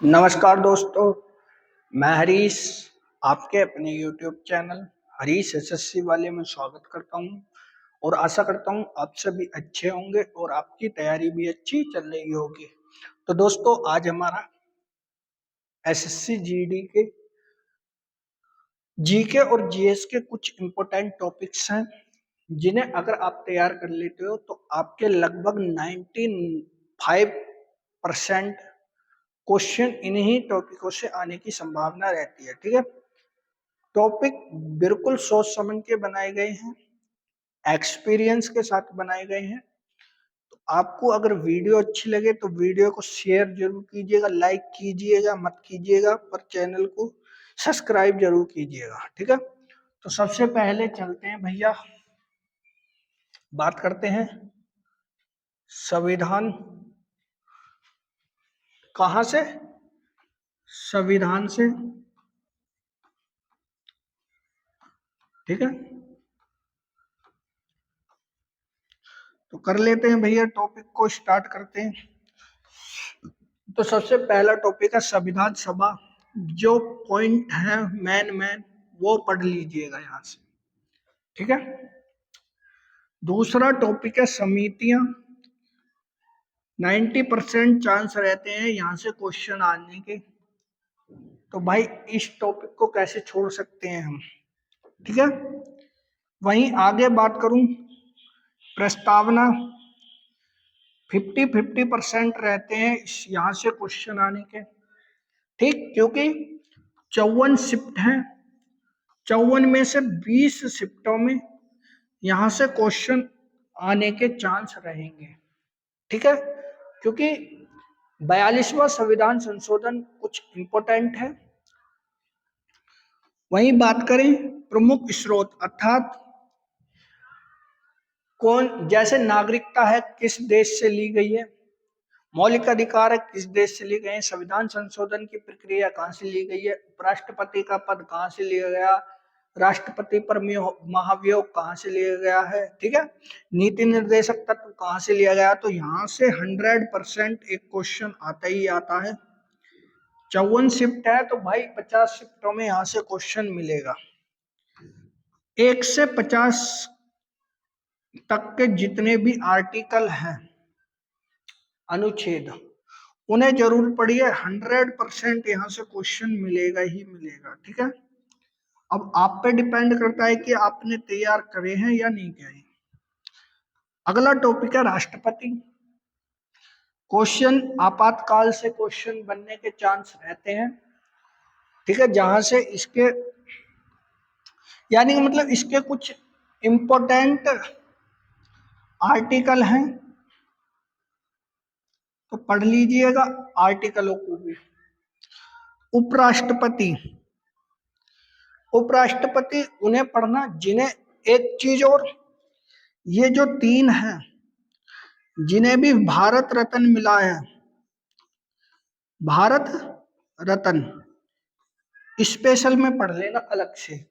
नमस्कार दोस्तों, मैं हरीश आपके अपने YouTube चैनल हरीश एसएससी वाले में स्वागत करता हूं और आशा करता हूं आप सभी अच्छे होंगे और आपकी तैयारी भी अच्छी चल रही होगी। तो दोस्तों, आज हमारा एसएससी जीके और जीएस के कुछ इम्पोर्टेंट टॉपिक्स हैं जिन्हें अगर आप तैयार कर लेते हो तो आपके लगभग 95% क्वेश्चन इन्हीं टॉपिकों से आने की संभावना रहती है। ठीक है, टॉपिक बिल्कुल सोच समझ के बनाए गए हैं, एक्सपीरियंस के साथ बनाए गए हैं। तो आपको अगर वीडियो अच्छी लगे तो वीडियो को शेयर जरूर कीजिएगा, लाइक कीजिएगा मत कीजिएगा, पर चैनल को सब्सक्राइब जरूर कीजिएगा। ठीक है, तो सबसे पहले चलते हैं भैया, बात करते हैं संविधान। कहां से? संविधान से। ठीक है, तो कर लेते हैं भैया, टॉपिक को स्टार्ट करते हैं। तो सबसे पहला टॉपिक है संविधान सभा। जो पॉइंट है मैन वो पढ़ लीजिएगा यहां से। ठीक है, दूसरा टॉपिक है समितियां। 90% चांस रहते हैं यहां से क्वेश्चन आने के, तो भाई इस टॉपिक को कैसे छोड़ सकते हैं हम। ठीक है, वहीं आगे बात करूं, प्रस्तावना 50-50% रहते हैं यहां से क्वेश्चन आने के। ठीक, क्योंकि 54 शिफ्ट हैं, 54 में से 20 शिफ्टों में यहां से क्वेश्चन आने के चांस रहेंगे। ठीक है, क्योंकि 42वां संविधान संशोधन कुछ इंपॉर्टेंट है। वहीं बात करें प्रमुख स्रोत, अर्थात कौन, जैसे नागरिकता है किस देश से ली गई है, मौलिक अधिकार है किस देश से लिए गए हैं, संविधान संशोधन की प्रक्रिया कहां से ली गई है, उपराष्ट्रपति का पद कहां से लिया गया, राष्ट्रपति पर महाभियोग कहां से लिया गया है। ठीक है, नीति निर्देशक तत्व कहां से लिया गया। तो यहाँ से 100% एक क्वेश्चन आता ही आता है। 54 शिफ्ट है तो भाई 50 शिफ्टों में यहाँ से क्वेश्चन मिलेगा। 1 से 50 तक के जितने भी आर्टिकल हैं, अनुच्छेद, उन्हें जरूर पढ़िए। 100% यहाँ से क्वेश्चन मिलेगा ही मिलेगा। ठीक है, अब आप पे डिपेंड करता है कि आपने तैयार करे हैं या नहीं करे। अगला टॉपिक है राष्ट्रपति। क्वेश्चन आपातकाल से क्वेश्चन बनने के चांस रहते हैं। ठीक है, जहां से इसके यानी कि मतलब इसके कुछ इंपॉर्टेंट आर्टिकल हैं, तो पढ़ लीजिएगा आर्टिकलों को भी। उपराष्ट्रपति, उपराष्ट्रपति उन्हें पढ़ना जिन्हें, एक चीज और, ये जो 3 हैं जिन्हें भी भारत रत्न मिला है, भारत रत्न स्पेशल में पढ़ लेना अलग से।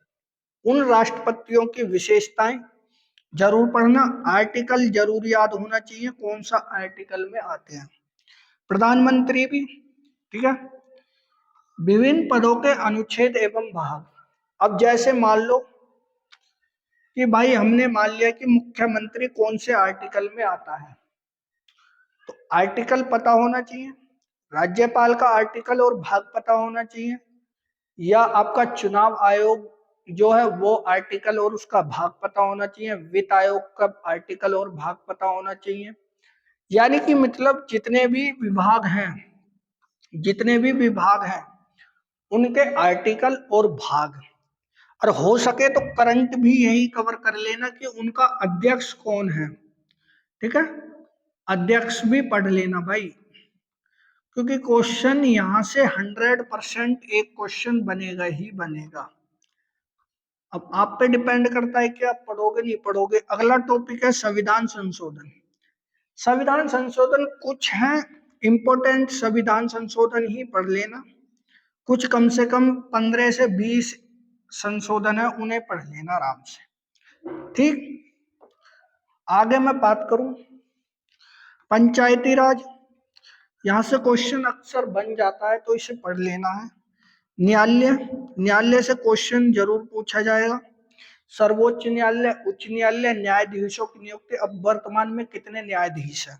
उन राष्ट्रपतियों की विशेषताएं जरूर पढ़ना, आर्टिकल जरूर याद होना चाहिए कौन सा आर्टिकल में आते हैं। प्रधानमंत्री भी। ठीक है, विभिन्न पदों के अनुच्छेद एवं भाग। अब जैसे मान लो कि भाई हमने मान लिया कि मुख्यमंत्री कौन से आर्टिकल में आता है, तो आर्टिकल पता होना चाहिए। राज्यपाल का आर्टिकल और भाग पता होना चाहिए, या आपका चुनाव आयोग जो है वो आर्टिकल और उसका भाग पता होना चाहिए। वित्त आयोग का आर्टिकल और भाग पता होना चाहिए। यानी कि मतलब जितने भी विभाग हैं उनके आर्टिकल और भाग, और हो सके तो करंट भी यही कवर कर लेना कि उनका अध्यक्ष कौन है। ठीक है, अध्यक्ष भी पढ़ लेना भाई, क्योंकि क्वेश्चन यहां से 100% एक क्वेश्चन बनेगा ही बनेगा। अब आप पे डिपेंड करता है कि आप पढ़ोगे नहीं पढ़ोगे। अगला टॉपिक है संविधान संशोधन। संविधान संशोधन कुछ है इंपॉर्टेंट, संविधान संशोधन ही पढ़ लेना। कुछ कम से कम 15 से 20 संशोधन है, उन्हें पढ़ लेना आराम से। ठीक, आगे मैं बात करूं पंचायती राज। यहाँ से क्वेश्चन अक्सर बन जाता है तो इसे पढ़ लेना है। न्यायालय, न्यायालय से क्वेश्चन जरूर पूछा जाएगा। सर्वोच्च न्यायालय, उच्च न्यायालय, न्यायाधीशों की नियुक्ति। अब वर्तमान में कितने न्यायाधीश हैं?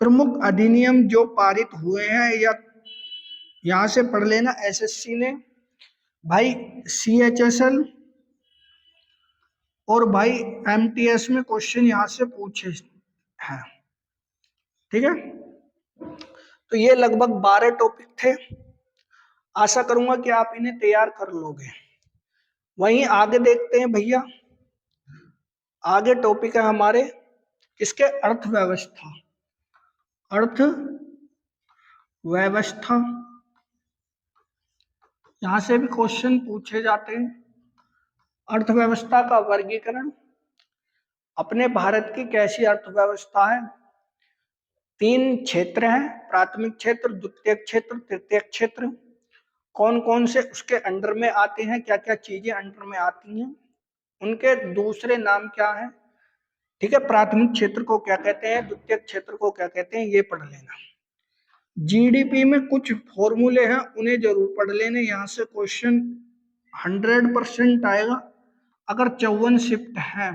प्रमुख अधिनियम जो पारित हुए हैं या यहां से पढ़ लेना एसएससी ने भाई, सीएचएसएल और भाई एमटीएस में क्वेश्चन यहां से पूछे हैं। ठीक है, तो ये लगभग 12 टॉपिक थे। आशा करूंगा कि आप इन्हें तैयार कर लोगे। वहीं आगे देखते हैं भैया, आगे टॉपिक है हमारे किसके? अर्थव्यवस्था। अर्थव्यवस्था, यहां से भी क्वेश्चन पूछे जाते हैं। अर्थव्यवस्था का वर्गीकरण। अपने भारत की कैसी अर्थव्यवस्था है? 3 क्षेत्र हैं, प्राथमिक क्षेत्र, द्वितीयक क्षेत्र, तृतीयक क्षेत्र। कौन कौन से उसके अंडर में आते हैं, क्या क्या चीजें अंडर में आती हैं, उनके दूसरे नाम क्या है? ठीक है, प्राथमिक क्षेत्र को क्या कहते हैं, द्वितीयक क्षेत्र को क्या कहते हैं, ये पढ़ लेना। जीडीपी में कुछ फॉर्मूले हैं, उन्हें जरूर पढ़ लेने। यहाँ से क्वेश्चन 100% आएगा। अगर 54 शिफ्ट है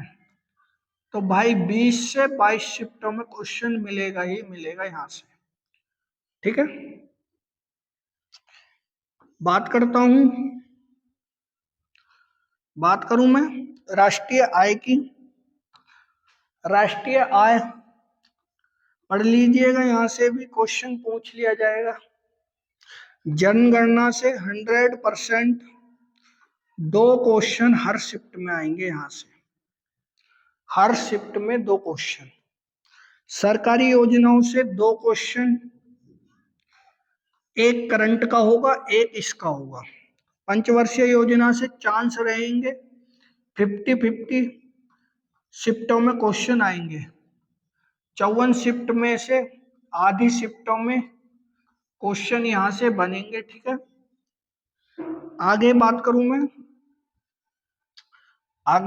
तो भाई 20 से 22 शिफ्टों में क्वेश्चन मिलेगा ही मिलेगा यहाँ से। ठीक है, बात करूं मैं राष्ट्रीय आय की। राष्ट्रीय आय पढ़ लीजिएगा, यहां से भी क्वेश्चन पूछ लिया जाएगा। जनगणना से 100% 2 क्वेश्चन हर शिफ्ट में आएंगे। यहां से हर शिफ्ट में 2 क्वेश्चन। सरकारी योजनाओं से 2 क्वेश्चन, एक करंट का होगा, एक इसका होगा। पंचवर्षीय योजना से चांस रहेंगे 50-50 शिफ्टों में क्वेश्चन आएंगे। 54 शिफ्ट में से आधी शिफ्टों में क्वेश्चन यहां से बनेंगे। ठीक है, आगे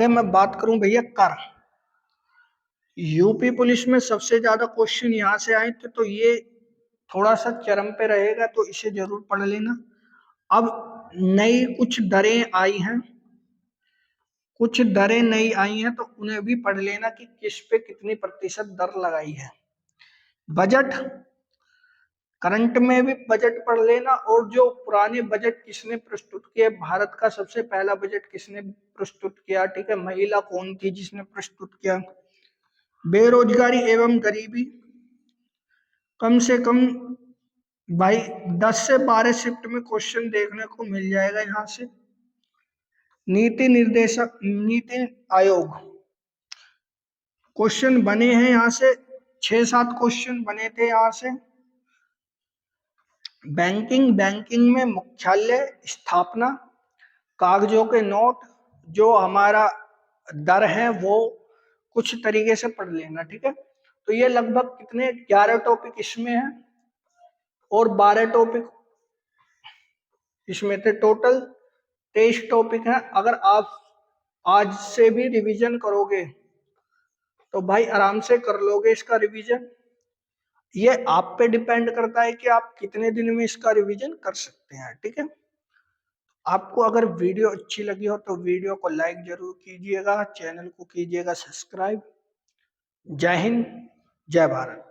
मैं बात करूं भैया कर। यूपी पुलिस में सबसे ज्यादा क्वेश्चन यहां से आए थे, तो ये थोड़ा सा चरम पे रहेगा, तो इसे जरूर पढ़ लेना। अब नई कुछ दरें आई हैं, तो उन्हें भी पढ़ लेना कि किस पे कितनी प्रतिशत दर लगाई है। बजट, करंट में भी बजट पढ़ लेना, और जो पुराने बजट किसने प्रस्तुत किए, भारत का सबसे पहला बजट किसने प्रस्तुत किया, ठीक है, महिला कौन थी जिसने प्रस्तुत किया। बेरोजगारी एवं गरीबी, कम से कम भाई 10 से 12 शिफ्ट में क्वेश्चन देखने को मिल जाएगा यहाँ से। नीति आयोग क्वेश्चन बने हैं यहाँ से, 6-7 क्वेश्चन बने थे यहाँ से। बैंकिंग में मुख्यालय स्थापना, कागजों के नोट, जो हमारा दर है वो कुछ तरीके से पढ़ लेना। ठीक है, तो ये लगभग कितने 11 टॉपिक इसमें है और 12 टॉपिक इसमें थे। टोटल 23 टॉपिक हैं। अगर आप आज से भी रिवीजन करोगे तो भाई आराम से कर लोगे इसका रिवीजन। ये आप पे डिपेंड करता है कि आप कितने दिन में इसका रिवीजन कर सकते हैं। ठीक है, आपको अगर वीडियो अच्छी लगी हो तो वीडियो को लाइक जरूर कीजिएगा, चैनल को कीजिएगा सब्सक्राइब। जय हिंद, जय भारत।